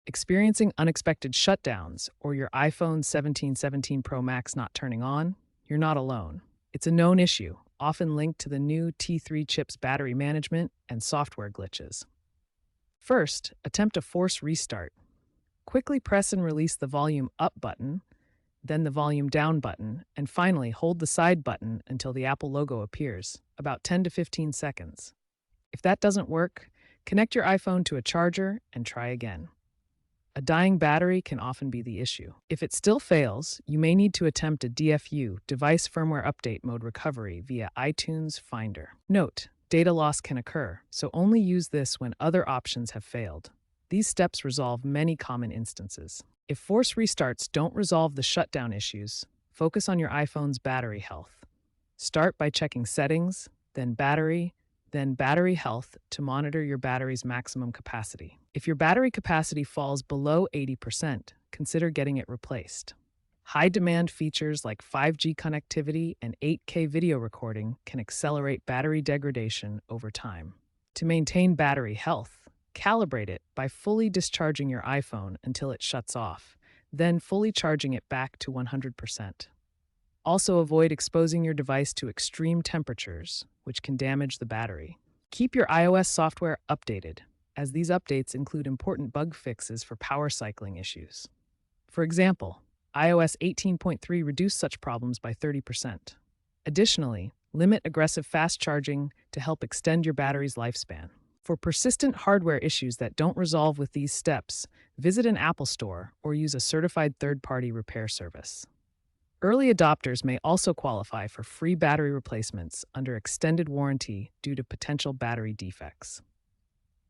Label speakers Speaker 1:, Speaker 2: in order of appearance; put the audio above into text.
Speaker 1: Experiencing unexpected shutdowns or your iPhone 17 Pro Max not turning on? You're not alone. It's a known issue, often linked to the new T3 chip's battery management and software glitches. First, attempt a force restart. Quickly press and release the volume up button, then the volume down button, and finally hold the side button until the Apple logo appears, about 10 to 15 seconds. If that doesn't work, connect your iPhone to a charger and try again. A dying battery can often be the issue. If it still fails, you may need to attempt a DFU, Device Firmware Update Mode recovery, via iTunes Finder. Note, data loss can occur, so only use this when other options have failed. These steps resolve many common instances. If force restarts don't resolve the shutdown issues, focus on your iPhone's battery health. Start by checking Settings, then Battery health to monitor your battery's maximum capacity. If your battery capacity falls below 80%, consider getting it replaced. High-demand features like 5G connectivity and 8K video recording can accelerate battery degradation over time. To maintain battery health, calibrate it by fully discharging your iPhone until it shuts off, then fully charging it back to 100%. Also, avoid exposing your device to extreme temperatures, which can damage the battery. Keep your iOS software updated, as these updates include important bug fixes for power cycling issues. For example, iOS 18.3 reduced such problems by 30%. Additionally, limit aggressive fast charging to help extend your battery's lifespan. For persistent hardware issues that don't resolve with these steps, visit an Apple store or use a certified third-party repair service. Early adopters may also qualify for free battery replacements under extended warranty due to potential battery defects.